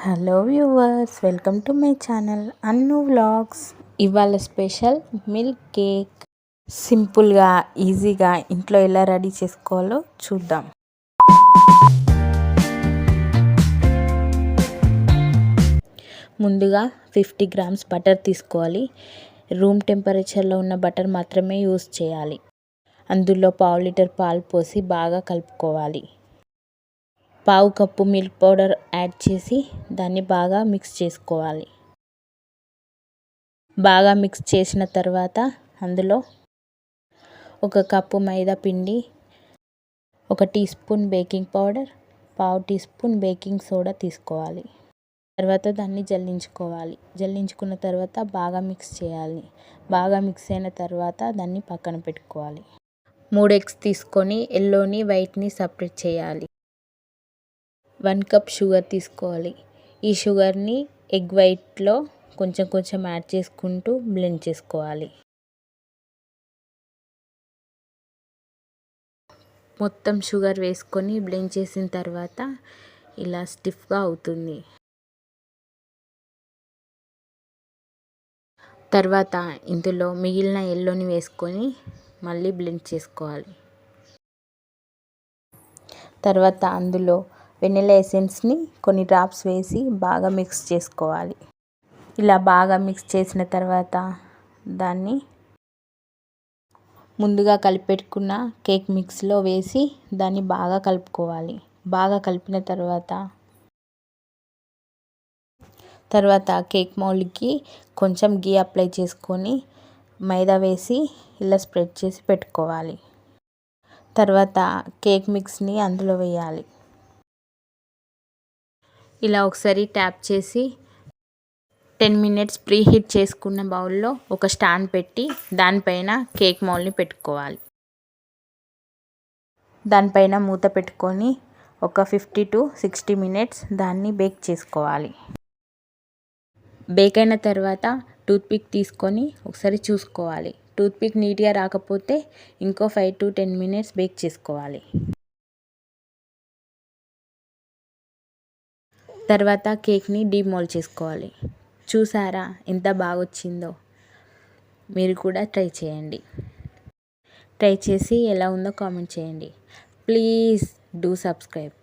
Hello viewers, welcome to my channel Annu vlogs. ఇవాళ special milk cake. సింపుల్గా ఈజీగా ఇంట్లో ఎలా రెడీ చేసుకోవాలో చూద్దాం. ముందుగా 50 గ్రామ్స్ బటర్ తీసుకోవాలి. రూమ్ టెంపరేచర్లో ఉన్న బటర్ మాత్రమే యూస్ చేయాలి. అందులో 1/2 లీటర్ పాలు పోసి బాగా కలుపుకోవాలి. 1/2 కప్పు మిల్క్ పౌడర్ యాడ్ చేసి దాన్ని బాగా మిక్స్ చేసుకోవాలి. బాగా మిక్స్ చేసిన తర్వాత అందులో 1 కప్పు మైదా పిండి, 1 teaspoon baking powder, 1/2 teaspoon baking soda తీసుకోవాలి. తర్వాత దాన్ని జల్లించుకోవాలి. జల్లించుకున్న తర్వాత బాగా మిక్స్ చేయాలి. బాగా మిక్స్ అయిన తర్వాత దాన్ని పక్కన పెట్టుకోవాలి. 3 ఎగ్స్ తీసుకొని ఎల్లోని వైట్ని సపరేట్ చేయాలి. 1 కప్ షుగర్ తీసుకోవాలి. ఈ షుగర్ని ఎగ్ వైట్లో కొంచెం కొంచెం యాడ్ చేసుకుంటూ బ్లెండ్ చేసుకోవాలి. మొత్తం షుగర్ వేసుకొని బ్లెండ్ చేసిన తర్వాత ఇలా స్టిఫ్గా అవుతుంది. తర్వాత ఇందులో మిగిలిన ఎల్లోని వేసుకొని మళ్ళీ బ్లెండ్ చేసుకోవాలి. తర్వాత అందులో వెనిలా ఎసెన్స్ని కొన్ని డ్రాప్స్ వేసి బాగా మిక్స్ చేసుకోవాలి. ఇలా బాగా మిక్స్ చేసిన తర్వాత దాన్ని ముందుగా కలిపెట్టుకున్న కేక్ మిక్స్లో వేసి దాన్ని బాగా కలుపుకోవాలి. బాగా కలిపిన తర్వాత కేక్ మౌల్డ్కి కొంచెం గీ అప్లై చేసుకొని మైదా వేసి ఇలా స్ప్రెడ్ చేసి పెట్టుకోవాలి. తర్వాత కేక్ మిక్స్ని అందులో వేయాలి. ఇలా ఒకసారి ట్యాప్ చేసి 10 మినిట్స్ ప్రీ హీట్ చేసుకున్న బౌల్లో ఒక స్టాండ్ పెట్టి దానిపైన కేక్ మౌల్డ్ని పెట్టుకోవాలి. దానిపైన మూత పెట్టుకొని ఒక 50 to 60 మినిట్స్ దాన్ని బేక్ చేసుకోవాలి. బేక్ అయిన తర్వాత టూత్పిక్ తీసుకొని ఒకసారి చూసుకోవాలి. టూత్పిక్ నీట్గా రాకపోతే ఇంకో 5 to 10 మినిట్స్ బేక్ చేసుకోవాలి. తర్వాత కేక్ని డీమోల్డ్ చేసుకోవాలి. చూసారా ఎంత బాగా వచ్చిందో? మీరు కూడా ట్రై చేయండి. ట్రై చేసి ఎలా ఉందో కామెంట్ చేయండి. Please do subscribe.